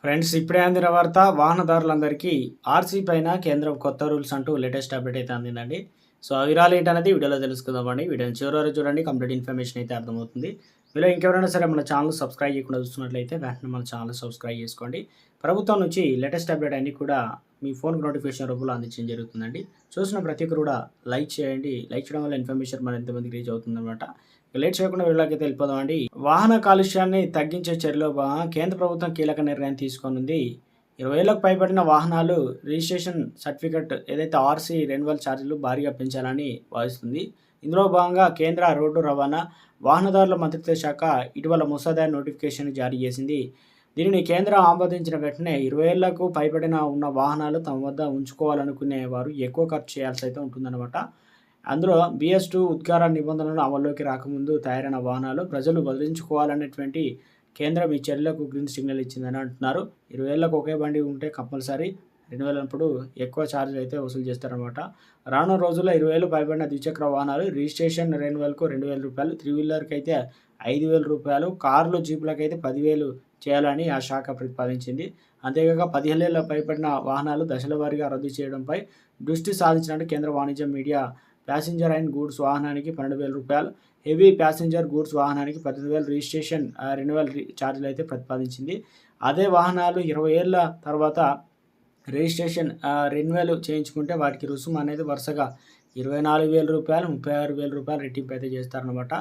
Friends ఇప్పుడే అందిన వార్త వాహనదారులందరికీ ఆర్సీ పైన కేంద్రం కొత్త రూల్స్ అంటూ లేటెస్ట్ అప్డేట్ అయితే అందిందండి. సో ఆ వివరాలు ఏంటనేది వీడియోలో తెలుసుకుందామండి. వీడియోని చివరి వరకు చూడండి, కంప్లీట్ ఇన్ఫర్మేషన్ అయితే అర్థమవుతుంది. మీలో ఇంకెవరైనా సరే మన ఛానల్ సబ్స్క్రైబ్ చేయకుండా చూస్తున్నట్లయితే వెంటనే మన ఛానల్ సబ్స్క్రైబ్ చేసుకోండి. ప్రభుత్వం నుంచి లేటెస్ట్ అప్డేట్ అన్నీ కూడా మీ ఫోన్కి నోటిఫికేషన్ రూపంలో అందించడం జరుగుతుందండి. చూసిన ప్రతి ఒక్కరు కూడా లైక్ చేయండి. లైక్ చేయడం వల్ల ఇన్ఫర్మేషన్ మరింతమందికి రీచ్ అవుతుందన్నమాట. లేట్ చేయకుండా వీళ్ళకైతే వెళ్ళిపోదామండి. వాహన కాలుష్యాన్ని తగ్గించే చర్యలో భాగంగా కేంద్ర ప్రభుత్వం కీలక నిర్ణయం తీసుకోనుంది. 20 ఏళ్లకు పైబడిన వాహనాలు రిజిస్ట్రేషన్ సర్టిఫికెట్ ఏదైతే ఆర్సీ రెన్యువల్ ఛార్జీలు భారీగా పెంచాలని భావిస్తుంది. ఇందులో భాగంగా కేంద్ర రోడ్డు రవాణా వాహనదారుల మంత్రిత్వ శాఖ ఇటీవల ముసాదా నోటిఫికేషన్ జారీ చేసింది. దీనిని కేంద్రం ఆమోదించిన వెంటనే 20 ఏళ్లకు పైబడిన ఉన్న వాహనాలు తమ వద్ద ఉంచుకోవాలనుకునే వారు ఎక్కువ ఖర్చు చేయాల్సి అయితే ఉంటుందన్నమాట. అందులో BS2 ఉద్గార నిబంధనలు అమల్లోకి రాకముందు తయారైన వాహనాలు ప్రజలు బదిలించుకోవాలనేటువంటి కేంద్రం ఈ చర్యలకు గ్రీన్ సిగ్నల్ ఇచ్చిందని అంటున్నారు. 20 ఏళ్లకు ఒకే బండి ఉంటే కంపల్సరీ రెన్యువల్ అప్పుడు ఎక్కువ ఛార్జీలు అయితే వసూలు చేస్తారనమాట. రానున్న రోజుల్లో 20 ఏళ్ళు పైబడిన ద్విచక్ర వాహనాలు రిజిస్ట్రేషన్ రెన్యువల్కు రూ. 2,000, 3 వీలర్కి అయితే రూ. 5,000, కార్లు జీపులకు అయితే 10,000 చేయాలని ఆ శాఖ ప్రతిపాదించింది. అంతేకాక 15 ఏళ్ల పైబడిన వాహనాలు దశల వారీగా రద్దు చేయడంపై దృష్టి సాధించినట్టు కేంద్ర వాణిజ్య మీడియా ప్యాసింజర్ అండ్ గూడ్స్ వాహనానికి రూ. 12,000, హెవీ ప్యాసింజర్ గూడ్స్ వాహనానికి 18,000 రిజిస్ట్రేషన్ రెన్యువల్ ఛార్జీలు అయితే ప్రతిపాదించింది. అదే వాహనాలు 20 ఏళ్ల తర్వాత రిజిస్ట్రేషన్ రెన్యువల్ చేయించుకుంటే వాటికి రుసుము అనేది వరుసగా రూ. 24,000, రూ. 36,000 రెట్టింపు అయితే చేస్తారనమాట.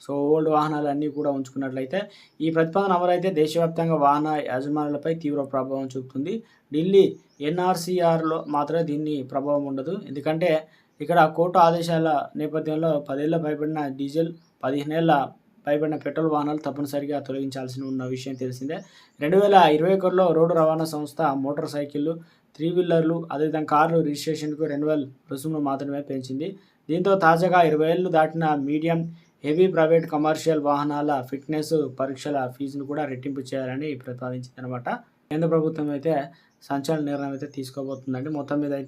సో ఓల్డ్ వాహనాలు అన్నీ కూడా ఉంచుకున్నట్లయితే ఈ ప్రతిపాదన అమలైతే దేశవ్యాప్తంగా వాహన యజమానులపై తీవ్ర ప్రభావం చూపుతుంది. ఢిల్లీ NRCRలో మాత్రమే దీన్ని ప్రభావం ఉండదు. ఎందుకంటే ఇక్కడ కోర్టు ఆదేశాల నేపథ్యంలో 10 ఏళ్ల పైబడిన డీజిల్, 15 ఏళ్ల పైబడిన పెట్రోల్ వాహనాలు తప్పనిసరిగా తొలగించాల్సి ఉన్న విషయం తెలిసిందే. 2021లో రోడ్డు రవాణా సంస్థ మోటార్ సైకిళ్లు, 3 వీలర్లు, అదేవిధంగా కార్లు రిజిస్ట్రేషన్కు రెన్యువల్ రుసుమును మాత్రమే పెంచింది. దీంతో తాజాగా 20 ఏళ్లు దాటిన మీడియం, హెవీ ప్రైవేట్ కమర్షియల్ వాహనాల ఫిట్నెస్ పరీక్షల ఫీజును కూడా రెట్టింపు చేయాలని ప్రతిపాదించిందనమాట. కేంద్ర ప్రభుత్వం అయితే సంచలన నిర్ణయం అయితే తీసుకోబోతుందండి. మొత్తం మీద